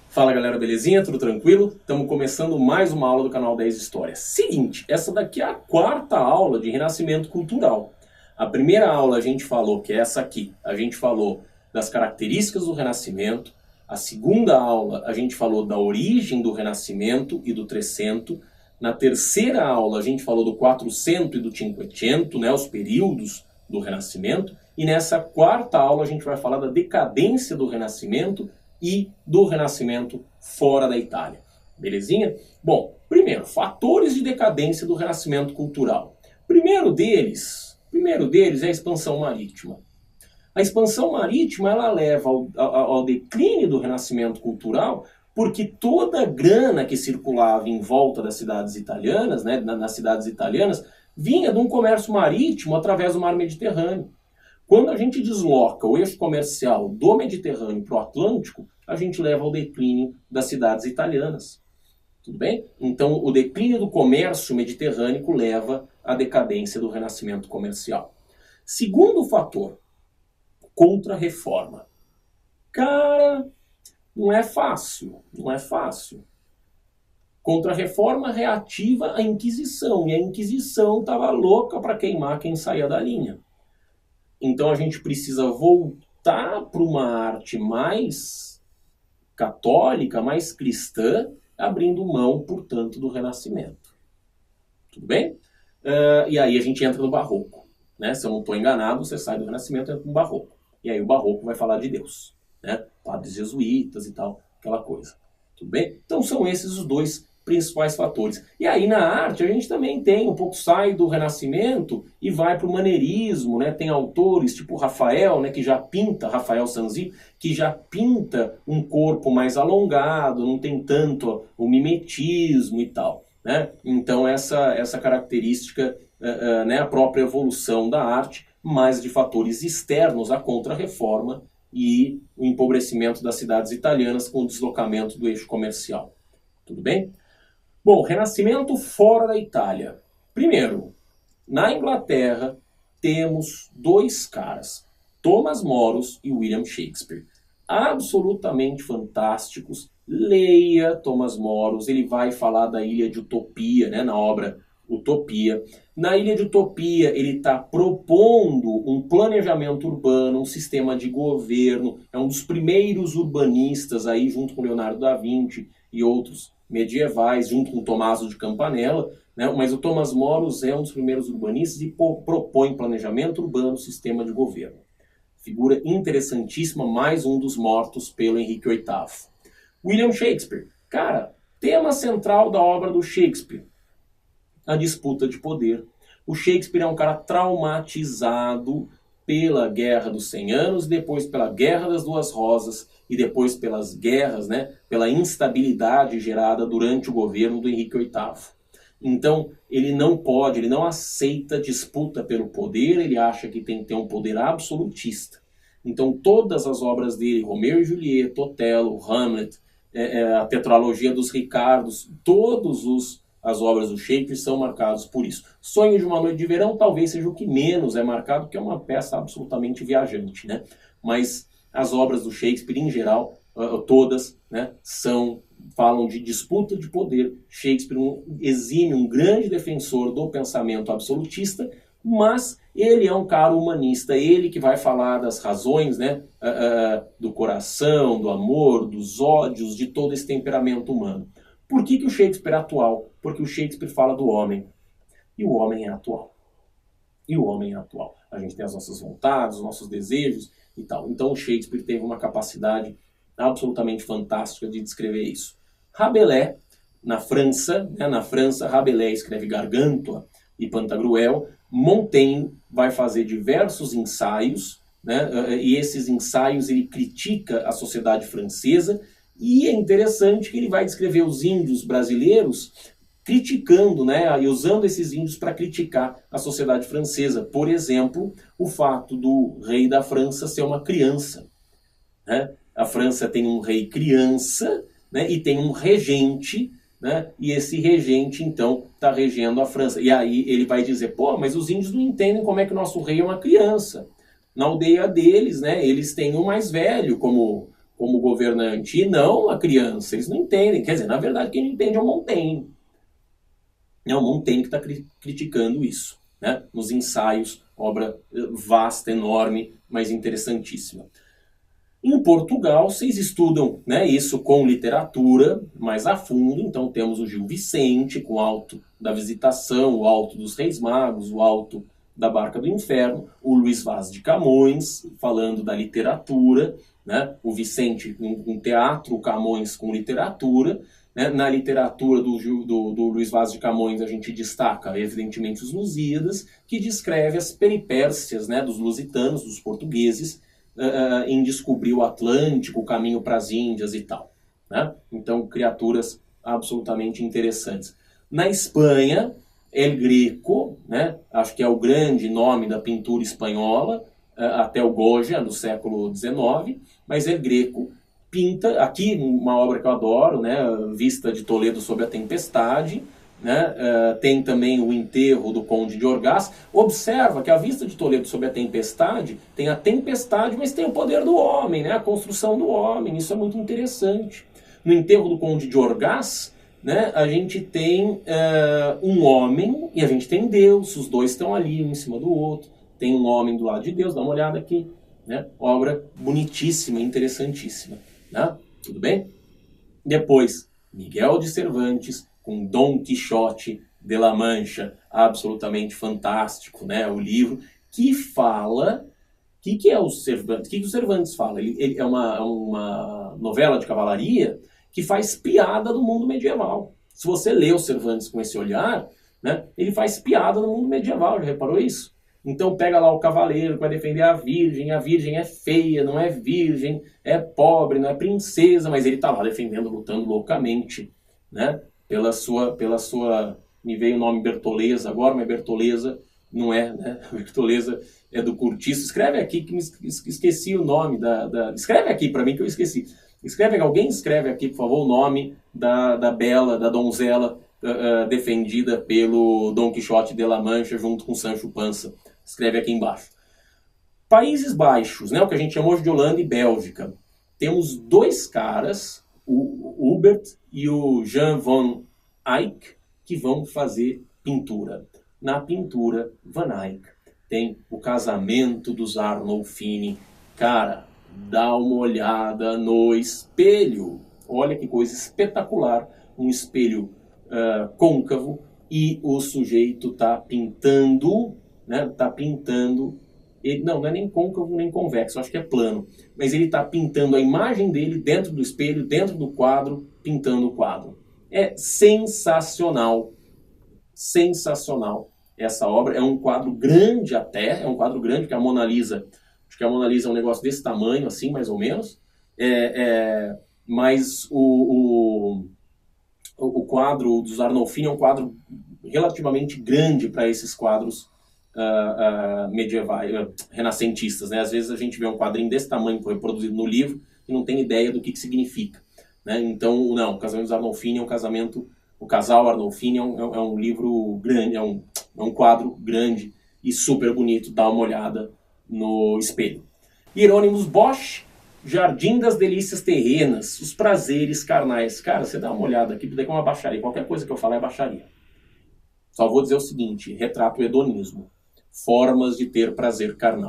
Fala galera, belezinha? Tudo tranquilo? Estamos começando mais uma aula do canal 10 Histórias. Seguinte, essa daqui é a quarta aula de Renascimento Cultural. A primeira aula a gente falou, que é essa aqui, a gente falou das características do Renascimento. A segunda aula a gente falou da origem do Renascimento e do Trecento. Na terceira aula a gente falou do Quatrocento e do Cinquecento, né, os períodos do Renascimento. E nessa quarta aula a gente vai falar da decadência do Renascimento e do Renascimento fora da Itália. Belezinha? Bom, primeiro, fatores de decadência do Renascimento cultural. Primeiro deles é a expansão marítima. A expansão marítima ela leva ao declínio do Renascimento cultural porque toda a grana que circulava em volta das cidades italianas, né, nas cidades italianas, vinha de um comércio marítimo através do mar Mediterrâneo. Quando a gente desloca o eixo comercial do Mediterrâneo para o Atlântico, a gente leva ao declínio das cidades italianas. Tudo bem? Então, o declínio do comércio mediterrâneo leva à decadência do renascimento comercial. Segundo fator, contra-reforma. Cara, não é fácil. Contra-reforma reativa à Inquisição, e a Inquisição estava louca para queimar quem saía da linha. Então a gente precisa voltar para uma arte mais católica, mais cristã, abrindo mão, portanto, do Renascimento. Tudo bem? E aí a gente entra no Barroco. Né? Se eu não estou enganado, você sai do Renascimento e entra no Barroco. E aí o Barroco vai falar de Deus. Né? Padres jesuítas e tal, aquela coisa. Tudo bem? Então são esses os dois principais fatores. E aí na arte a gente também tem um pouco, sai do Renascimento e vai para o maneirismo, né? Tem autores tipo Rafael, né, que já pinta, Rafael Sanzio, que já pinta um corpo mais alongado, não tem tanto o mimetismo e tal. Né? Então essa característica, né, a própria evolução da arte, mas de fatores externos à contra-reforma e o empobrecimento das cidades italianas com o deslocamento do eixo comercial. Tudo bem? Bom, Renascimento fora da Itália. Primeiro, na Inglaterra temos dois caras, Thomas Moros e William Shakespeare. Absolutamente fantásticos. Leia Thomas Moros, ele vai falar da Ilha de Utopia, né, na obra Utopia. Na Ilha de Utopia ele está propondo um planejamento urbano, um sistema de governo, é um dos primeiros urbanistas aí, junto com Leonardo da Vinci e outros medievais, junto com Tommaso de Campanella, né? Mas o Thomas Moros é um dos primeiros urbanistas e propõe planejamento urbano, sistema de governo. Figura interessantíssima, mais um dos mortos pelo Henrique VIII. William Shakespeare. Cara, tema central da obra do Shakespeare, a disputa de poder. O Shakespeare é um cara traumatizado pela Guerra dos 100 Anos, depois pela Guerra das Duas Rosas e depois pelas guerras, né, pela instabilidade gerada durante o governo do Henrique VIII. Então, ele não aceita disputa pelo poder, ele acha que tem que ter um poder absolutista. Então, todas as obras dele, Romeu e Julieta, Otelo, Hamlet, a tetralogia dos Ricardos, as obras do Shakespeare são marcadas por isso. Sonho de uma Noite de Verão talvez seja o que menos é marcado, porque é uma peça absolutamente viajante, né? Mas as obras do Shakespeare, em geral, todas, né, falam de disputa de poder. Shakespeare exime um grande defensor do pensamento absolutista, mas ele é um cara humanista, ele que vai falar das razões, né, do coração, do amor, dos ódios, de todo esse temperamento humano. Por que o Shakespeare é atual? Porque o Shakespeare fala do homem. E o homem é atual. A gente tem as nossas vontades, os nossos desejos e tal. Então o Shakespeare teve uma capacidade absolutamente fantástica de descrever isso. Rabelais, na França, Rabelais escreve Gargantua e Pantagruel. Montaigne vai fazer diversos ensaios, né, e esses ensaios ele critica a sociedade francesa. E é interessante que ele vai descrever os índios brasileiros criticando, né, e usando esses índios para criticar a sociedade francesa. Por exemplo, o fato do rei da França ser uma criança. Né? A França tem um rei criança, né, e tem um regente, né, e esse regente, então, está regendo a França. E aí ele vai dizer, pô, mas os índios não entendem como é que o nosso rei é uma criança. Na aldeia deles, né, eles têm um mais velho como como governante, e não a criança. Eles não entendem. Quer dizer, na verdade, quem não entende é o Montaigne. É o Montaigne que está criticando isso, né? Nos ensaios, obra vasta, enorme, mas interessantíssima. Em Portugal, vocês estudam, né, isso com literatura mais a fundo. Então temos o Gil Vicente, com o Alto da Visitação, o Alto dos Reis Magos, o Alto da Barca do Inferno, o Luís Vaz de Camões, falando da literatura, né, o Vicente com teatro, o Camões com literatura. Né. Na literatura do Luís Vaz de Camões a gente destaca, evidentemente, os Lusíadas, que descreve as peripécias, né, dos lusitanos, dos portugueses, em descobrir o Atlântico, o caminho para as Índias e tal. Né? Então, criaturas absolutamente interessantes. Na Espanha, El Greco, né? Acho que é o grande nome da pintura espanhola, até o Goya, do século XIX, mas El Greco pinta, aqui uma obra que eu adoro, né? Vista de Toledo sob a Tempestade, né? Tem também o enterro do Conde de Orgaz. Observa que a vista de Toledo sob a tempestade, tem a tempestade, mas tem o poder do homem, né? A construção do homem, isso é muito interessante. No enterro do Conde de Orgaz, né, a gente tem um homem e a gente tem Deus, os dois estão ali, um em cima do outro. Tem um homem do lado de Deus, dá uma olhada aqui, né? Obra bonitíssima, interessantíssima, né? Tudo bem? Depois, Miguel de Cervantes, com Dom Quixote de La Mancha, absolutamente fantástico, né? O livro que fala... O que é o Cervantes? O que o Cervantes fala? Ele é uma novela de cavalaria que faz piada do mundo medieval. Se você lê o Cervantes com esse olhar, né, ele faz piada no mundo medieval, já reparou isso? Então pega lá o cavaleiro que vai defender a virgem é feia, não é virgem, é pobre, não é princesa, mas ele está lá defendendo, lutando loucamente, né? Pela sua... Me veio o nome Bertoleza agora, mas Bertoleza não é, né? Bertoleza é do Curtiço. Escreve aqui que me esqueci o nome Escreve aqui para mim que eu esqueci. Alguém escreve aqui, por favor, o nome da bela, da donzela defendida pelo Dom Quixote de La Mancha junto com Sancho Panza. Escreve aqui embaixo. Países Baixos, né? O que a gente chama hoje de Holanda e Bélgica. Temos dois caras, o Hubert e o Jan van Eyck, que vão fazer pintura. Na pintura, Van Eyck tem o Casamento dos Arnolfini. Cara, dá uma olhada no espelho. Olha que coisa espetacular. Um espelho côncavo e o sujeito está pintando, né? Tá pintando. Não é nem côncavo nem convexo, acho que é plano. Mas ele está pintando a imagem dele dentro do espelho, dentro do quadro, pintando o quadro. É sensacional. Sensacional essa obra. É um quadro grande até, porque a Mona Lisa, acho que a Mona Lisa é um negócio desse tamanho, assim, mais ou menos. Mas o quadro dos Arnolfini é um quadro relativamente grande para esses quadros medievais, renascentistas, né? Às vezes a gente vê um quadrinho desse tamanho reproduzido no livro e não tem ideia do que significa, né? Então, não, o Casamento dos Arnolfini é um casamento... O Casal Arnolfini é um livro grande, é um quadro grande e super bonito. Dá uma olhada no espelho. Hieronymus Bosch, Jardim das Delícias Terrenas, os prazeres carnais. Cara, você dá uma olhada aqui, daí é uma baixaria. Qualquer coisa que eu falar é baixaria. Só vou dizer o seguinte, retrata o hedonismo. Formas de ter prazer carnal.